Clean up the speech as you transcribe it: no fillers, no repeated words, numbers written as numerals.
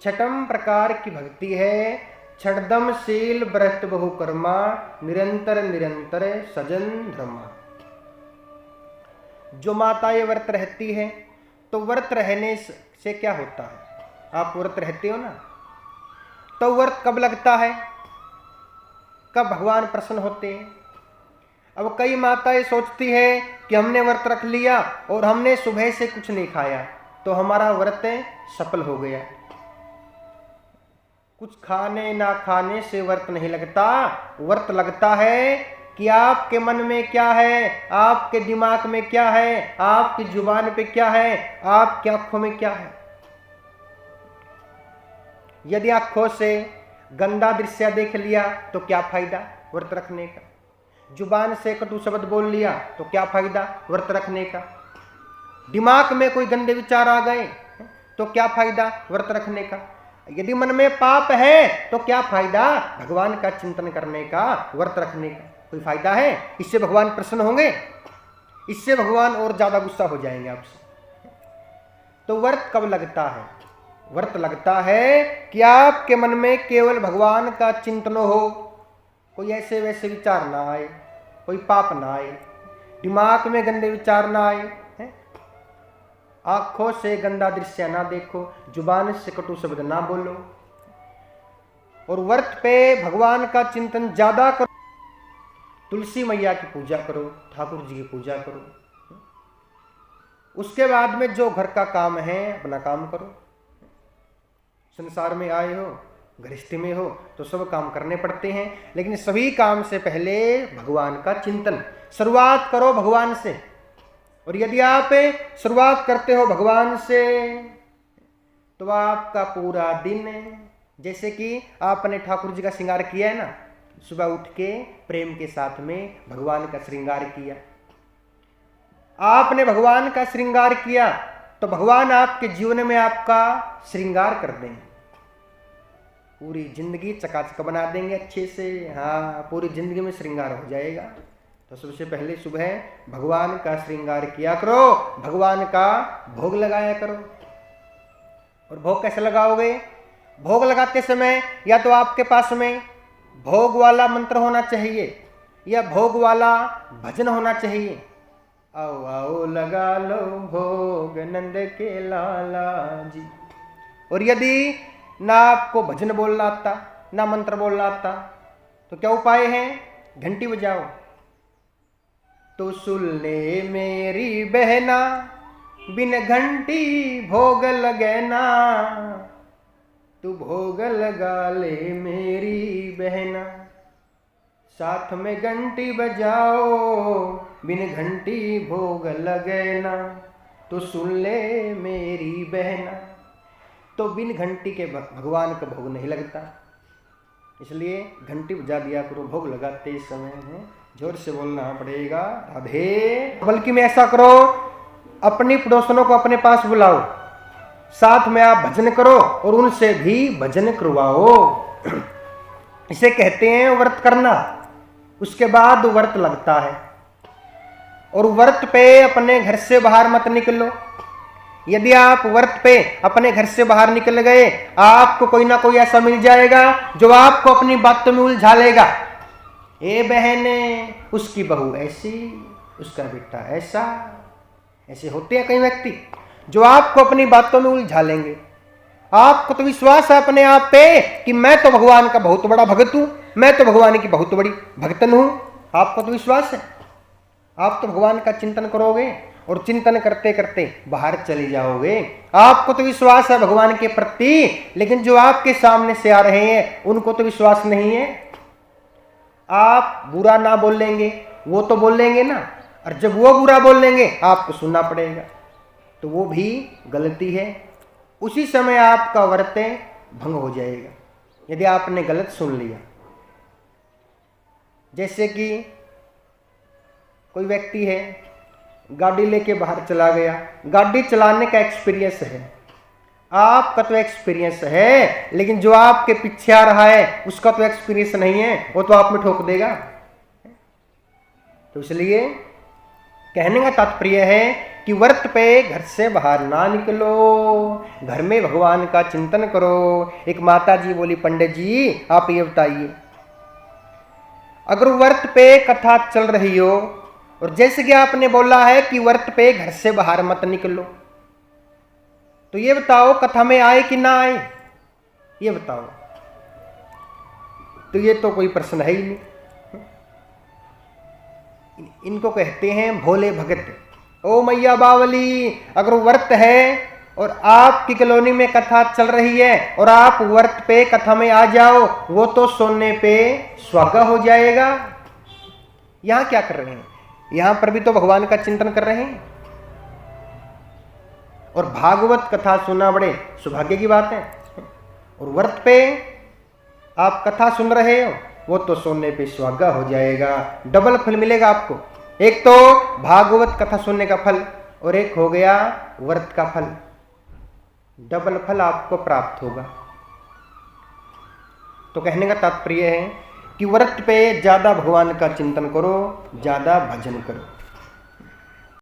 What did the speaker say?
छठम प्रकार की भक्ति है छठदम शील व्रत बहुकर्मा निरंतर निरंतर सजन धर्मा। जो माताएं व्रत रहती है तो व्रत रहने से क्या होता है? आप व्रत रहते हो ना, तो व्रत कब लगता है, कब भगवान प्रसन्न होते हैं? अब कई माताएं सोचती है कि हमने व्रत रख लिया और हमने सुबह से कुछ नहीं खाया तो हमारा व्रत सफल हो गया। कुछ खाने ना खाने से व्रत नहीं लगता। व्रत लगता है कि आपके मन में क्या है, आपके दिमाग में क्या है, आपकी जुबान पे क्या है, आपकी आंखों में क्या है। यदि आंखों से गंदा दृश्य देख लिया तो क्या फायदा व्रत रखने का? जुबान से कटु शब्द बोल लिया तो क्या फायदा व्रत रखने का? दिमाग में कोई गंदे विचार आ गए तो क्या फायदा व्रत रखने का? यदि मन में पाप है तो क्या फायदा भगवान का चिंतन करने का, व्रत रखने का? कोई फायदा है? इससे भगवान प्रसन्न होंगे? इससे भगवान और ज्यादा गुस्सा हो जाएंगे आपसे। तो व्रत कब लगता है? व्रत लगता है कि आपके मन में केवल भगवान का चिंतन हो, कोई ऐसे वैसे विचार ना आए, कोई पाप ना आए, दिमाग में गंदे विचार ना आए, आंखों से गंदा दृश्य ना देखो, जुबान से कटु शब्द ना बोलो, और व्रत पे भगवान का चिंतन ज्यादा करो। तुलसी मैया की पूजा करो, ठाकुर जी की पूजा करो, उसके बाद में जो घर का काम है अपना काम करो। संसार में आए हो, गृहस्थी में हो तो सब काम करने पड़ते हैं, लेकिन सभी काम से पहले भगवान का चिंतन। शुरुआत करो भगवान से, और यदि आप शुरुआत करते हो भगवान से तो आपका पूरा दिन, जैसे कि आपने ठाकुर जी का श्रृंगार किया है ना, सुबह उठ के प्रेम के साथ में भगवान का श्रृंगार किया, आपने भगवान का श्रृंगार किया तो भगवान आपके जीवन में आपका श्रृंगार कर देंगे, पूरी जिंदगी चकाचक बना देंगे अच्छे से। हाँ, पूरी जिंदगी में श्रृंगार हो जाएगा। तो सबसे पहले सुबह भगवान का श्रृंगार किया करो, भगवान का भोग लगाया करो। और भोग कैसे लगाओगे? भोग लगाते समय या तो आपके पास में भोग वाला मंत्र होना चाहिए या भोग वाला भजन होना चाहिए। आओ आओ लगा लो भोग नंद के लाला जी। और यदि ना आपको भजन बोलना आता, ना मंत्र बोलना आता, तो क्या उपाय है? घंटी बजाओ। तो सुन ले मेरी बहना बिन घंटी भोग लगे ना, तू भोग लगा ले मेरी बहना, साथ में घंटी बजाओ बिन घंटी भोग लगे ना, तो सुन ले मेरी बहना। तो बिन घंटी के भगवान का भोग नहीं लगता, इसलिए घंटी बजा दिया करो भोग लगाते समय में। जोर से बोलना पड़ेगा राधे। बल्कि में ऐसा करो, अपनी पड़ोसनों को अपने पास बुलाओ, साथ में आप भजन करो और उनसे भी भजन करवाओ। इसे कहते हैं व्रत करना। उसके बाद व्रत लगता है। और व्रत पे अपने घर से बाहर मत निकलो। यदि आप व्रत पे अपने घर से बाहर निकल गए, आपको कोई ना कोई ऐसा मिल जाएगा जो आपको अपनी बातों में उलझा लेगा। ए बहने, उसकी बहू ऐसी, उसका बेटा ऐसा। ऐसे होते हैं कई व्यक्ति जो आपको अपनी बातों में उलझा लेंगे। आपको तो विश्वास है अपने आप पे कि मैं तो भगवान का बहुत बड़ा भक्त हूं, मैं तो भगवान की बहुत बड़ी भक्तन हूं। आपको तो विश्वास है, आप तो भगवान का चिंतन करोगे और चिंतन करते करते बाहर चले जाओगे। आपको तो विश्वास है भगवान के प्रति, लेकिन जो आपके सामने से आ रहे हैं उनको तो विश्वास नहीं है। आप बुरा ना बोलेंगे, वो तो बोलेंगे ना, और जब वो बुरा बोलेंगे आपको सुनना पड़ेगा, तो वो भी गलती है। उसी समय आपका व्रत भंग हो जाएगा यदि आपने गलत सुन लिया। जैसे कि कोई व्यक्ति है, गाड़ी लेके बाहर चला गया, गाड़ी चलाने का एक्सपीरियंस है, आपका तो एक्सपीरियंस है, लेकिन जो आपके पीछे आ रहा है उसका तो एक्सपीरियंस नहीं है, वो तो आप में ठोक देगा। तो इसलिए कहने का तात्पर्य है कि व्रत पे घर से बाहर ना निकलो, घर में भगवान का चिंतन करो। एक माता जी बोली, पंडित जी आप ये बताइए, अगर व्रत पे कथा चल रही हो और जैसे कि आपने बोला है कि व्रत पे घर से बाहर मत निकलो, तो ये बताओ कथा में आए कि ना आए, ये बताओ। तो ये तो कोई प्रश्न है ही नहीं। इनको कहते हैं भोले भगत। ओ मैया बावली, अगर व्रत है और आपकी कॉलोनी में कथा चल रही है और आप व्रत पे कथा में आ जाओ, वो तो सोने पे सुहागा हो जाएगा। यहां क्या कर रहे हैं? यहां पर भी तो भगवान का चिंतन कर रहे हैं और भागवत कथा सुनना बड़े सौभाग्य की बात है। और व्रत पे आप कथा सुन रहे हो, वो तो सोने पे सुहागा हो जाएगा, डबल फल मिलेगा आपको। एक तो भागवत कथा सुनने का फल और एक हो गया व्रत का फल, डबल फल आपको प्राप्त होगा। तो कहने का तात्पर्य है कि व्रत पे ज्यादा भगवान का चिंतन करो, ज्यादा भजन करो।